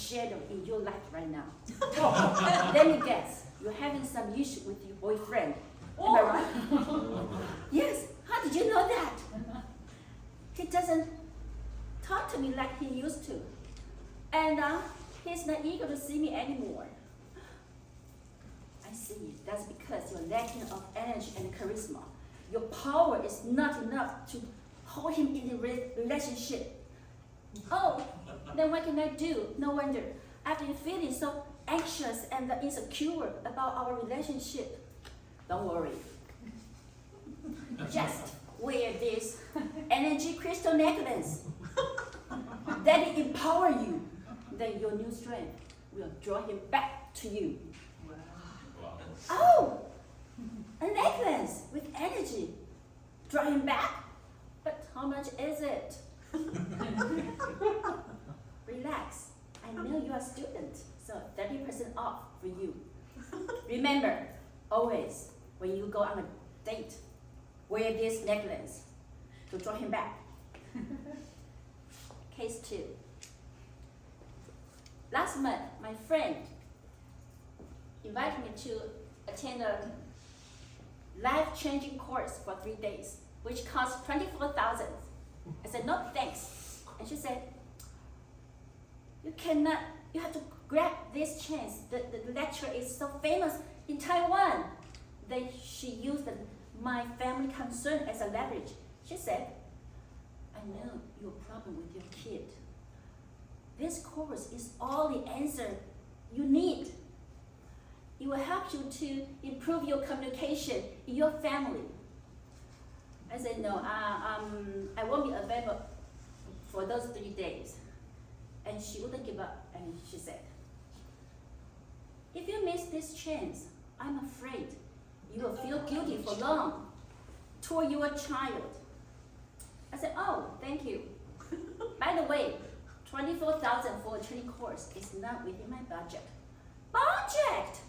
shadow in your life right now. Let me guess, you're having some issue with your boyfriend. Am I right? Yes. How did you know that? He doesn't talk to me like he used to. And he's not eager to see me anymore. I see. That's because you're lacking of energy and charisma. Your power is not enough to hold him in a relationship. Oh, then what can I do? No wonder. I've been feeling so anxious and insecure about our relationship. Don't worry. Just wear this energy crystal necklace. Let it empower you. Then your new strength will draw him back to you. Wow. Oh, a necklace with energy. Draw him back? But how much is it? Relax. I know you're a student, so 30% off for you. Remember, always, when you go on a date, wear this necklace to draw him back. Case 2. Last month, my friend invited me to attend a life-changing course for 3 days, which cost $24,000. I said, no, thanks. And she said, you have to grab this chance. The lecture is so famous in Taiwan. Then she used my family concern as a leverage. She said, I know your problem with your kid. This course is all the answer you need. It will help you to improve your communication in your family. I said, no, I won't be available for those 3 days. And she wouldn't give up, and she said, if you miss this chance, I'm afraid you will feel guilty for long toward your child. I said, oh, thank you. By the way, $24,000 for a training course is not within my budget. Budget!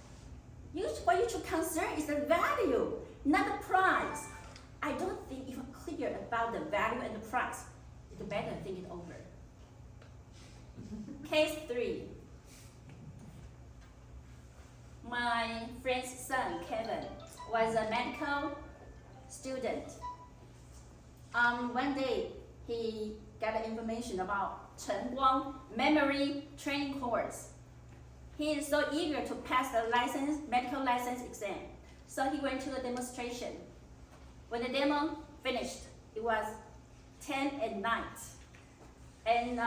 What you should concern is the value, not the price. I don't think if you're clear about the value and the price, you better think it over. Case 3. My friend's son, Kevin, was a medical student. One day, he got information about Chen Guang memory training course. He is so eager to pass the medical license exam. So he went to a demonstration. When the demo finished, it was 10 at night. And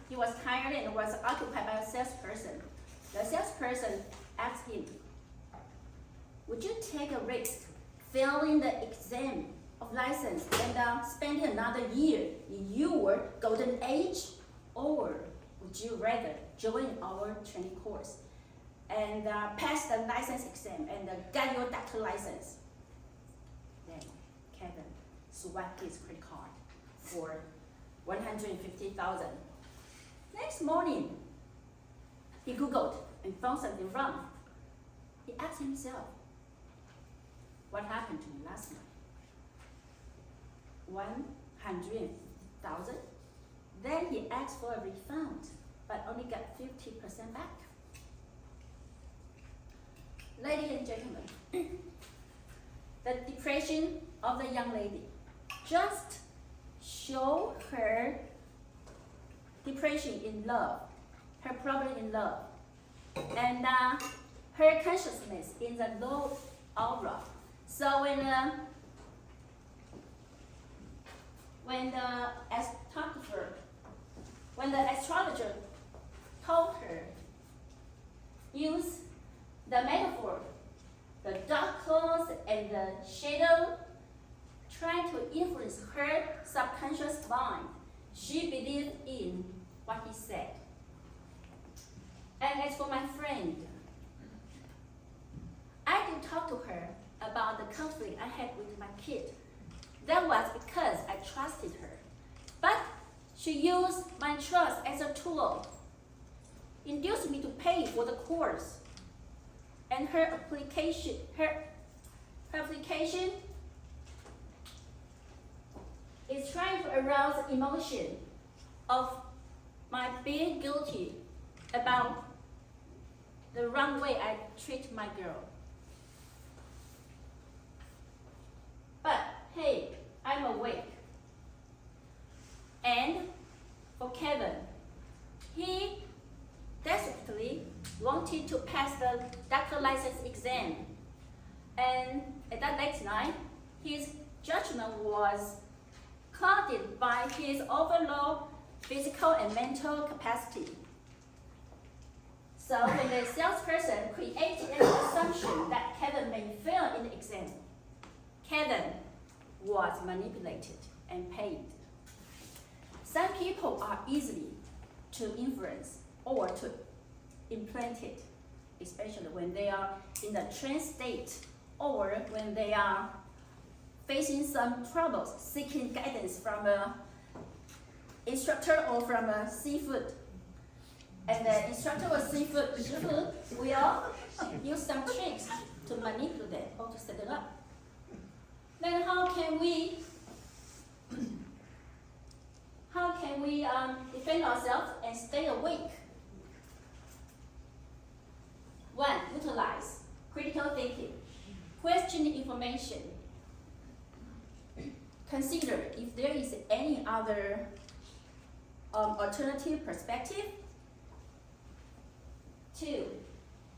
he was tired and was occupied by a salesperson. The salesperson asked him, would you take a risk failing the exam of license and spending another year in your golden age? Or would you rather join our training course and pass the license exam and get your doctor license? Then Kevin swiped his credit card for $150,000. Next morning, he Googled and found something wrong. He asked himself, what happened to me last night? $100,000? Then he asked for a refund, but only got 50% back. Ladies and gentlemen, the depression of the young lady just show her depression in love, her problem in love, and her consciousness in the low aura. So when the astrologer told her, use the metaphor, the dark clouds and the shadow, trying to influence her subconscious mind, she believed in what he said. And as for my friend, I did talk to her about the conflict I had with my kid. That was because I trusted her. But she used my trust as a tool, induced me to pay for the course. And her application is trying to arouse the emotion of my being guilty about the wrong way I treat my girl. But hey, I'm awake. And for Kevin, he desperately wanted to pass the doctor license exam. And at that late night, his judgment was clouded by his overload physical and mental capacity. So when the salesperson created an assumption that Kevin may fail in the exam, Kevin was manipulated and paid. Some people are easily to influence or to implant it, especially when they are in a trance state or when they are facing some troubles, seeking guidance from an instructor or from a seafood. And the instructor or seafood will use some tricks to manipulate them or to set it up. Then how can we defend ourselves and stay awake? One, utilize critical thinking. Question the information. Consider if there is any other alternative perspective. Two,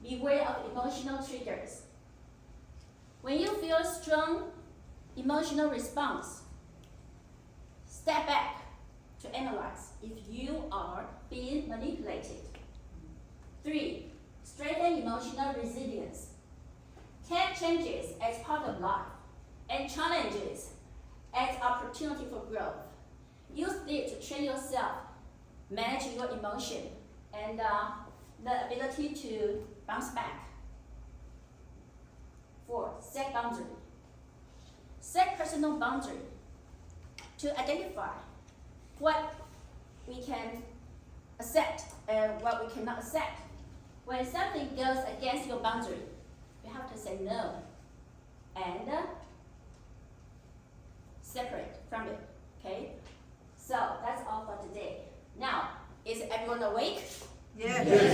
beware of emotional triggers. When you feel a strong emotional response, step back to analyze if you are being manipulated. Three, strengthen emotional resilience. Take changes as part of life and challenges as opportunity for growth. Use it to train yourself, manage your emotion, and the ability to bounce back. Four, set boundary. Set personal boundary to identify what we can accept and what we cannot accept. When something goes against your boundary, you have to say no and separate from it, okay? So that's all for today. Now, is everyone awake? Yes. Yes.